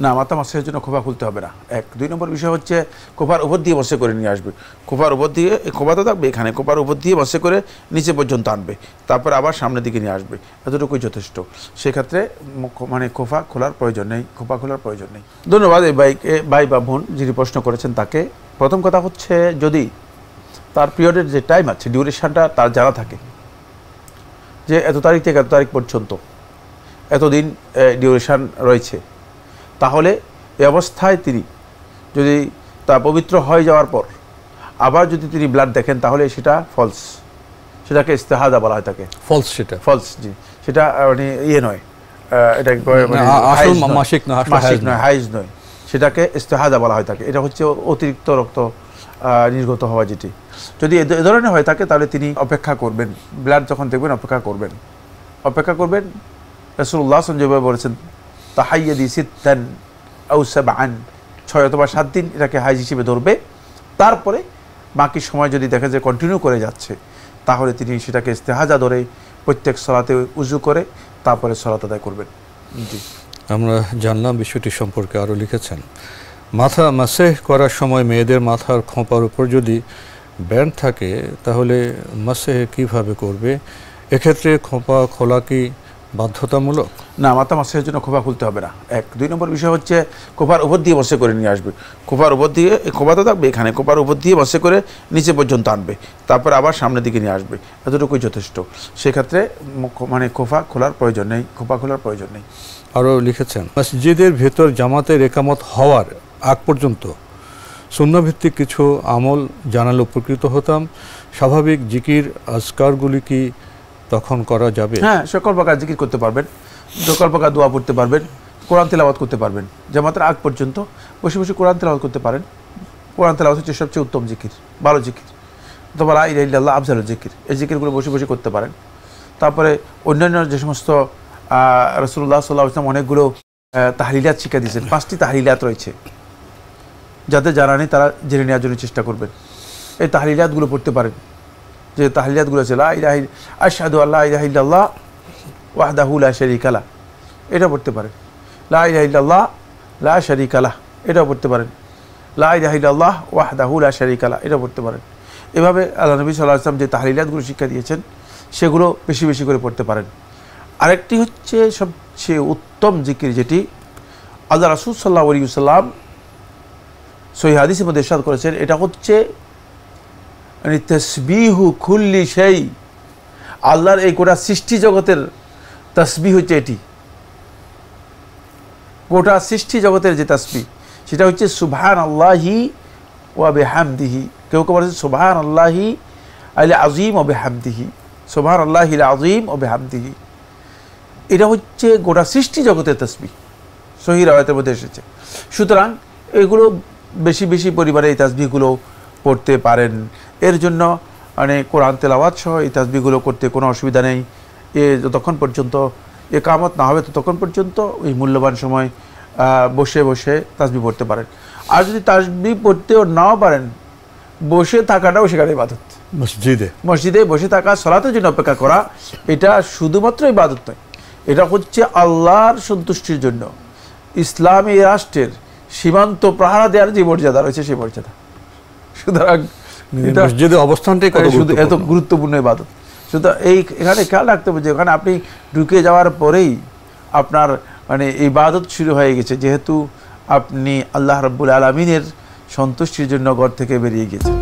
না, মাথা মাসের জন্য খোপা খুলতে হবে না। এক। 2 নম্বর বিষয় হচ্ছে খোপার উপর দিয়ে বসে করে নিয়ে আসবে। খোপার উপর দিয়ে, খোপা তো থাকবে এখানে, খোপার উপর দিয়ে বসে করে নিচে পর্যন্ত আনবে, তারপর আবার সামনের দিকে নিয়ে আসবে, এতটুকুই যথেষ্ট। সেক্ষেত্রে মানে খোপা খোলার প্রয়োজন নেই, খোপা খোলার প্রয়োজন নেই। ধন্যবাদ এই ভাই বা বোন যিনি প্রশ্ন করেছেন তাকে। প্রথম কথা হচ্ছে, যদি তার পিরিয়ডের যে টাইম আছে, ডিউরেশনটা তার জানা থাকে যে এত তারিখ থেকে এত তারিখ পর্যন্ত এতদিন ডিউরেশন রয়েছে, তাহলে এই অবস্থায় তিনি যদি তা পবিত্র হয়ে যাওয়ার পর আবার যদি তিনি ব্লাড দেখেন, তাহলে সেটা ফলস, সেটাকে ইস্তেহাদা বলা হয়। তাকে ফলস, সেটা ফলস, জি, সেটা মানে ইয়ে নয়, এটা মাসিক নয়, হাইজ নয়, সেটাকে ইস্তেহাদা বলা হয়। তাকে এটা হচ্ছে অতিরিক্ত রক্ত নির্গত হওয়া। যেটি যদি এ ধরনের হয়ে থাকে, তাহলে তিনি অপেক্ষা করবেন, ব্লাড যখন দেখবেন অপেক্ষা করবেন। রাসূলুল্লাহ যেভাবে বলেছেন, তাহাইয়াদি সিত্তান আও সাবআন, 6 অথবা 7 দিন এটাকে হাইজ হিসেবে ধরবে। তারপরে বাকি সময় যদি দেখা যায় কন্টিনিউ করে যাচ্ছে, তাহলে তিনি সেটাকে ইস্তেহাজা ধরে প্রত্যেক সালাতে উযু করে তারপরে সালাত আদায় করবেন। জি, আমরা জানলাম বিষয়টি সম্পর্কে। আরও লিখেছেন, মাথা মাসেহ করার সময় মেয়েদের মাথার খোঁপার উপর যদি ব্যান্ড থাকে, তাহলে মাসেহ কিভাবে করবে? এক্ষেত্রে খোঁপা খোলা কি বাধ্যতামূলক? না, মাথা মাসের জন্য খোপা খুলতে হবে না। এক। 2 নম্বর বিষয় হচ্ছে খোপার উপর দিয়ে বসে করে নিয়ে আসবে। খোপার উপর দিয়ে, খোপা তো থাকবে এখানে, খোপার উপর দিয়ে বসে করে নিচে পর্যন্ত আনবে, তারপর আবার সামনের দিকে নিয়ে আসবে, এতটুকুই যথেষ্ট। সেক্ষেত্রে মানে খোপা খোলার প্রয়োজন নেই, খোপা খোলার প্রয়োজন নেই। আরও লিখেছেন, মসজিদের ভেতর জামাতের একামত হওয়ার আগ পর্যন্ত সুন্নাহভিত্তিক কিছু আমল জানালে উপকৃত হতাম। স্বাভাবিক জিকির আজকারগুলি কি তখন করা যাবে? হ্যাঁ, সকল প্রকার জিকির করতে পারবেন, সকল প্রকার দোয়া পড়তে পারবেন, কোরআন তেলাওয়াত করতে পারবেন। জামাতের আগ পর্যন্ত বসে বসে কোরআন তেলাওয়াত করতে পারেন। কোরআন তেলাওয়াত হচ্ছে সবচেয়ে উত্তম জিকির, ভালো জিকির, অথবা লা ইলাহা ইল্লাল্লাহ আফজালুল জিকির। এই জিকিরগুলো বসে বসে করতে পারেন। তারপরে অন্যান্য যে সমস্ত রাসূলুল্লাহ সাল্লাল্লাহু আলাইহি ওয়াসাল্লাম অনেকগুলো তাহলিলাত শিক্ষা দিয়েছেন। 5টি তাহলিলাত রয়েছে, যাদের জানা নেই তারা জেনে নেওয়ার জন্য চেষ্টা করবেন। এই তাহলিলাতগুলো পড়তে পারেন। যে তাহলিলাতগুলো আছে, লা ইলাহা আশহাদু আল্লা ইলাহা ইল্লাল্লাহ ওয়াহদাহু লা শারীকা লাহ, এটা পড়তে পারেন। লা ইলাহা ইল্লাল্লাহ লা শারীকা লাহ, এটাও পড়তে পারেন। লা ইলাহা ইল্লাল্লাহ ওয়াহদাহু লা শারীকা লাহ, এটা পড়তে পারেন। এভাবে আল্লাহ নবী সাল্লাল্লাহু আলাইহি ওয়াসাল্লাম যে তাহলিলাতগুলো শিক্ষা দিয়েছেন, সেগুলো বেশি বেশি করে পড়তে পারেন। আরেকটি হচ্ছে সবচেয়ে উত্তম জিকির, যেটি আল্লাহ রাসূল সাল্লাল্লাহু আলাইহি ওয়াসাল্লাম সহিহ হাদিসের মধ্যে ইরশাদ করেছেন, এটা হচ্ছে তাসবিহু কুল্লি শাই। আল্লাহর এই গোটা সৃষ্টি জগতের তাসবিহ হচ্ছে এটি। গোটা সৃষ্টি জগতের যে তাসবিহ, সেটা হচ্ছে সুবহানাল্লাহি ওয়া বিহামদিহি। কেউ কেউ বলেছে সুবহানাল্লাহি আল আযীম ওয়া বিহামদিহি, সুবহানাল্লাহিল আযীম ওয়া বিহামদিহি। এটা হচ্ছে গোটা সৃষ্টি জগতের তাসবিহ, সহিহ রাওয়ায়াতের মধ্যে এসেছে। সুতরাং এগুলো বেশি বেশি পরিমাণে এই তাসবিহগুলো পড়তে পারেন। এর জন্য মানে কোরআন তেলাওয়াত সহ এই তাসবিহগুলো করতে কোনো অসুবিধা নেই। যতক্ষণ পর্যন্ত ইকামত না হবে ততক্ষণ পর্যন্ত এই মূল্যবান সময় বসে বসে তাসবিহ পড়তে পারেন। আর যদি তাসবিহ পড়তেও নাও পারেন, বসে থাকাটাও সেখানে ইবাদত। মসজিদে বসে থাকা, সালাতের জন্য অপেক্ষা করা, এটা শুধুমাত্র ইবাদত নয়, এটা হচ্ছে আল্লাহর সন্তুষ্টির জন্য ইসলামী রাষ্ট্রের সীমান্ত পাহারা দেওয়ার যে মর্যাদা রয়েছে, সেই মর্যাদা। সুতরাং মসজিদে অবস্থানটাই এত গুরুত্বপূর্ণ ইবাদত। সুতরাং এখানে খেয়াল রাখতে হবে যে ওখানে আপনি ঢুকে যাওয়ার পরেই আপনার মানে ইবাদত শুরু হয়ে গেছে, যেহেতু আপনি আল্লাহ রাব্বুল আলামিনের সন্তুষ্টির জন্য ঘর থেকে বেরিয়ে গেছেন।